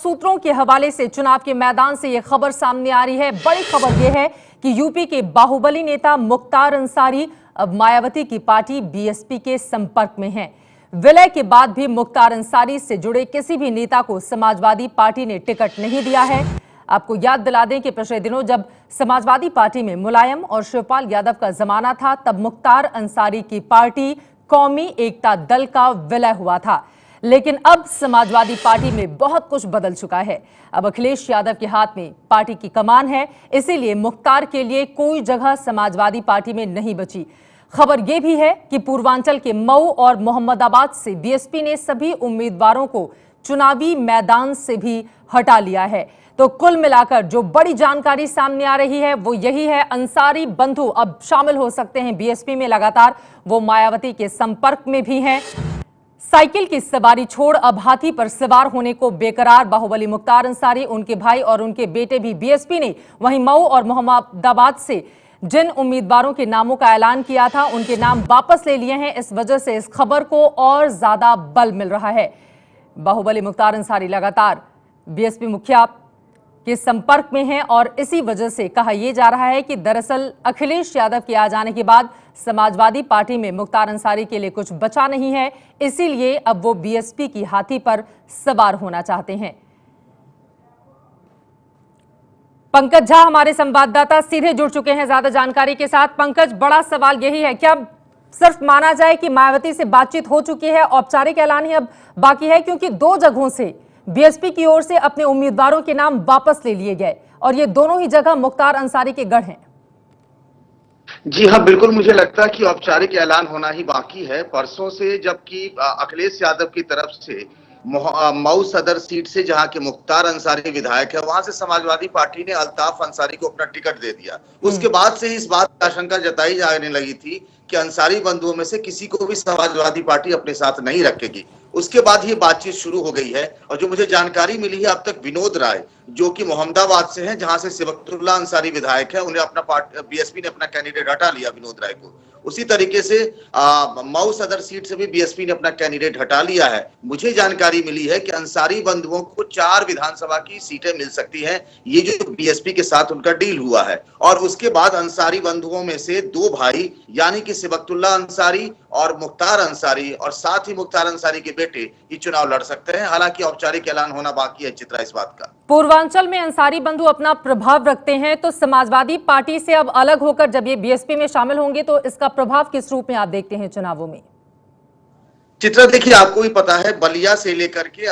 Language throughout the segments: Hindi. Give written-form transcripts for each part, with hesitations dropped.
सूत्रों के हवाले से चुनाव के मैदान से यह खबर सामने आ रही है। बड़ी खबर यह है कि यूपी के बाहुबली नेता मुख्तार अंसारी अब मायावती की पार्टी बीएसपी के संपर्क में हैं। विलय के बाद भी मुख्तार अंसारी से जुड़े किसी भी नेता को समाजवादी पार्टी ने टिकट नहीं दिया है। आपको याद दिला दें कि पिछले दिनों जब समाजवादी पार्टी में मुलायम और शिवपाल यादव का जमाना था, तब मुख्तार अंसारी की पार्टी कौमी एकता दल का विलय हुआ था। लेकिन अब समाजवादी पार्टी में बहुत कुछ बदल चुका है। अब अखिलेश यादव के हाथ में पार्टी की कमान है, इसीलिए मुख्तार के लिए कोई जगह समाजवादी पार्टी में नहीं बची। खबर यह भी है कि पूर्वांचल के मऊ और मोहम्मदाबाद से बीएसपी ने सभी उम्मीदवारों को चुनावी मैदान से भी हटा लिया है। तो कुल मिलाकर जो बड़ी जानकारी सामने आ रही है वो यही है, अंसारी बंधु अब शामिल हो सकते हैं बीएसपी में लगातार। वो मायावती के संपर्क में भी हैं। साइकिल की सवारी छोड़ अब हाथी पर सवार होने को बेकरार बाहुबली मुख्तार अंसारी, उनके भाई और उनके बेटे भी बीएसपी ने वहीं मऊ और मोहम्मदाबाद से जिन उम्मीदवारों के नामों का ऐलान किया था उनके नाम वापस ले लिए हैं। इस वजह से इस खबर को और ज्यादा बल मिल रहा है। बाहुबली मुख्तार अंसारी लगातार बीएसपी मुखिया के संपर्क में हैं और इसी वजह से कहा यह जा रहा है कि दरअसल अखिलेश यादव के आ जाने के बाद समाजवादी पार्टी में मुख्तार अंसारी के लिए कुछ बचा नहीं है, इसीलिए अब वो बीएसपी की हाथी पर सवार होना चाहते हैं। पंकज झा हमारे संवाददाता सीधे जुड़ चुके हैं ज्यादा जानकारी के साथ। पंकज, बड़ा सवाल यही है, क्या सिर्फ माना जाए कि मायावती से बातचीत हो चुकी है, औपचारिक ऐलान ही अब बाकी है? क्योंकि दो जगहों से बीएसपी की ओर से अपने उम्मीदवारों के नाम वापस ले लिए गए और ये दोनों ही जगह मुख्तार अंसारी के गढ़ हैं। जी हाँ, बिल्कुल मुझे लगता है कि औपचारिक ऐलान होना ही बाकी है। परसों से जबकि अखिलेश यादव की तरफ से मऊ सदर सीट से जहां के मुख्तार अंसारी विधायक है, वहां से समाजवादी पार्टी ने अल्ताफ अंसारी को अपना टिकट दे दिया। उसके बाद से इस बात की आशंका जताई जाने लगी थी कि अंसारी बंधुओं में से किसी को भी समाजवादी पार्टी अपने साथ नहीं रखेगी। उसके बाद ये बातचीत शुरू हो गई है और जो मुझे जानकारी मिली है अब तक विनोद राय जो कि मोहम्मदाबाद से हैं, जहां से सिबकतुल्ला अंसारी विधायक है, उन्हें अपना बीएसपी ने अपना कैंडिडेट हटा लिया विनोद राय को। उसी तरीके से मऊ सदर सीट से भी बीएसपी ने अपना कैंडिडेट हटा लिया है। मुझे जानकारी मिली है कि अंसारी बंधुओं को 4 विधानसभा की सीटें मिल सकती हैं, ये जो बीएसपी के साथ उनका डील हुआ है। और उसके बाद अंसारी बंधुओं में से 2 भाई यानी कि सिबकतुल्ला अंसारी और मुख्तार अंसारी और साथ ही मुख्तार अंसारी के बेटे ये चुनाव लड़ सकते हैं। हालांकि औपचारिक ऐलान होना बाकी है चित्रा इस बात का। पूर्वांचल में अंसारी बंधु अपना प्रभाव रखते हैं, तो समाजवादी पार्टी से अब अलग होकर जब ये बीएसपी में शामिल होंगे तो इसका प्रभाव किस रूप में आप देखते हैं चुनावों में? चित्रा, देखिए आपको भी पता है बलिया से लेकर के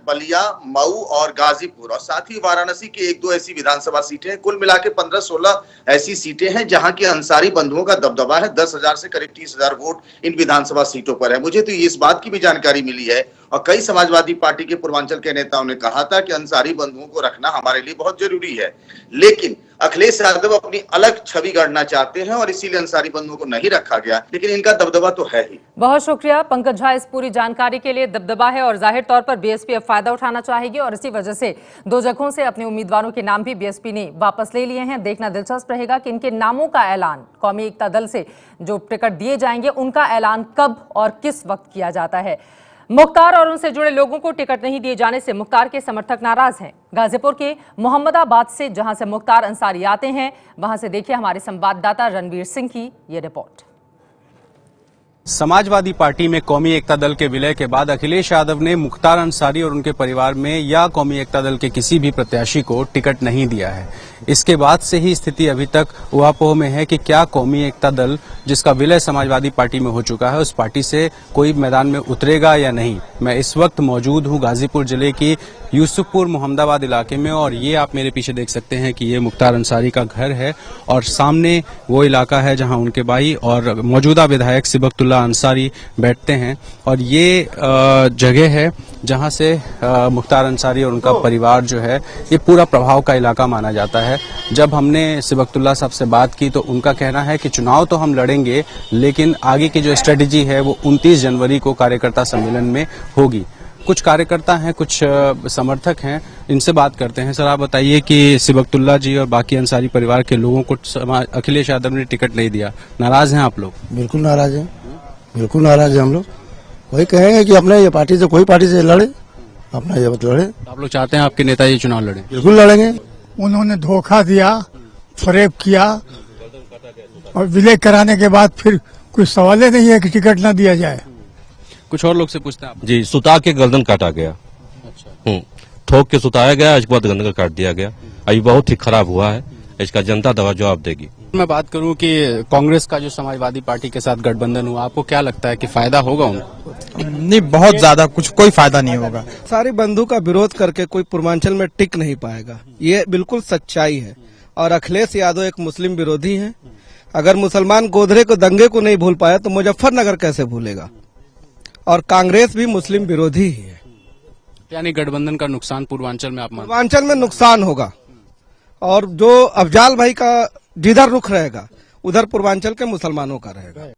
बलिया, मऊ और गाजीपुर और साथ ही वाराणसी की 1-2 ऐसी विधानसभा सीटें, कुल मिला के 15-16 ऐसी सीटें हैं जहां के अंसारी बंधुओं का दबदबा है। 10,000 से करीब 30,000 वोट इन विधानसभा सीटों पर है। मुझे तो इस बात की भी जानकारी मिली है और कई समाजवादी पार्टी के पूर्वांचल के नेताओं ने कहा था कि अंसारी बंधुओं को रखना हमारे लिए बहुत जरूरी है। लेकिन अखिलेश यादव अपनी अलग छवि गढ़ना चाहते हैं और इसीलिए अंसारी बंधुओं को नहीं रखा गया, लेकिन इनका दबदबा तो है ही। बहुत शुक्रिया पंकज झा इस पूरी जानकारी के लिए। दबदबा है और जाहिर तौर पर बीएसपी अब फायदा उठाना चाहेगी और इसी वजह से 2 जगहों से अपने उम्मीदवारों के नाम भी बीएसपी ने वापस ले लिए हैं। देखना दिलचस्प रहेगा कि इनके नामों का ऐलान कौमी एकता दल से जो टिकट दिए जाएंगे उनका ऐलान कब और किस वक्त किया जाता है। मुख्तार और उनसे जुड़े लोगों को टिकट नहीं दिए जाने से मुख्तार के समर्थक नाराज हैं। गाजीपुर के मोहम्मदाबाद से जहां से मुख्तार अंसारी आते हैं, वहां से देखिए हमारे संवाददाता रणवीर सिंह की ये रिपोर्ट। समाजवादी पार्टी में कौमी एकता दल के विलय के बाद अखिलेश यादव ने मुख्तार अंसारी और उनके परिवार में या कौमी एकता दल के किसी भी प्रत्याशी को टिकट नहीं दिया है। इसके बाद से ही स्थिति अभी तक उहापोह में है कि क्या कौमी एकता दल जिसका विलय समाजवादी पार्टी में हो चुका है उस पार्टी से कोई मैदान में उतरेगा या नहीं। मैं इस वक्त मौजूद हूं गाजीपुर जिले की यूसुफपुर मोहम्मदाबाद इलाके में और ये आप मेरे पीछे देख सकते हैं कि ये मुख्तार अंसारी का घर है और सामने वो इलाका है जहां उनके भाई और मौजूदा विधायक सिबकतुल्ला अंसारी बैठते हैं और ये जगह है जहां से मुख्तार अंसारी और उनका परिवार जो है ये पूरा प्रभाव का इलाका माना जाता है। जब हमने सिबकतुल्ला साहब से बात की तो उनका कहना है कि चुनाव तो हम लड़ेंगे लेकिन आगे की जो स्ट्रेटेजी है वो 29 जनवरी को कार्यकर्ता सम्मेलन में होगी। कुछ कार्यकर्ता हैं, कुछ समर्थक हैं, इनसे बात करते हैं। सर आप बताइए कि सिबकतुल्ला जी और बाकी अंसारी परिवार के लोगों को अखिलेश यादव ने टिकट नहीं दिया, नाराज हैं आप लोग? बिल्कुल नाराज हैं, बिल्कुल नाराज हैं हम लोग। वही कहेंगे कि अपने ये पार्टी से कोई पार्टी से लड़े, अपना ये मत लड़े। आप लोग चाहते हैं आपके नेता ये चुनाव लड़े? बिल्कुल लड़ेंगे। उन्होंने धोखा दिया, फरेब किया और विलय कराने के बाद फिर कोई सवाल ही नहीं है कि टिकट ना दिया जाए। कुछ और लोग से पूछते हैं आप। जी, सुता के गर्दन काटा गया। अच्छा। ठोक के सुताया गया, इसके बाद गर्दन काट दिया गया। अभी बहुत ही खराब हुआ है, इसका जनता दवा जवाब देगी। मैं बात करूं कि कांग्रेस का जो समाजवादी पार्टी के साथ गठबंधन हुआ, आपको क्या लगता है कि फायदा होगा उनको? नहीं, बहुत ज्यादा कोई फायदा नहीं होगा। सारी बंधु का विरोध करके कोई पूर्वांचल में टिक नहीं पाएगा, ये बिल्कुल सच्चाई है। और अखिलेश यादव एक मुस्लिम विरोधी हैं। अगर मुसलमान गोधरे को दंगे को नहीं भूल पाया तो मुजफ्फरनगर कैसे भूलेगा? और कांग्रेस भी मुस्लिम विरोधी ही है। यानी गठबंधन का नुकसान पूर्वांचल में आप मानते हैं? पूर्वांचल में नुकसान होगा और जो अफजाल भाई का जिधर रुख रहेगा उधर पूर्वांचल के मुसलमानों का रहेगा।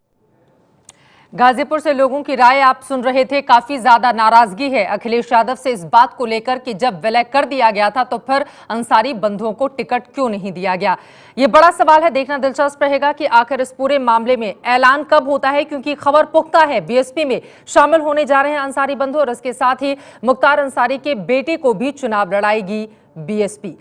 गाजीपुर से लोगों की राय आप सुन रहे थे। काफी ज्यादा नाराजगी है अखिलेश यादव से इस बात को लेकर कि जब विलय कर दिया गया था तो फिर अंसारी बंधुओं को टिकट क्यों नहीं दिया गया। ये बड़ा सवाल है। देखना दिलचस्प रहेगा कि आखिर इस पूरे मामले में ऐलान कब होता है, क्योंकि खबर पुख्ता है बीएसपी में शामिल होने जा रहे हैं अंसारी बंधु और इसके साथ ही मुख्तार अंसारी के बेटे को भी चुनाव लड़ाएगी बीएसपी।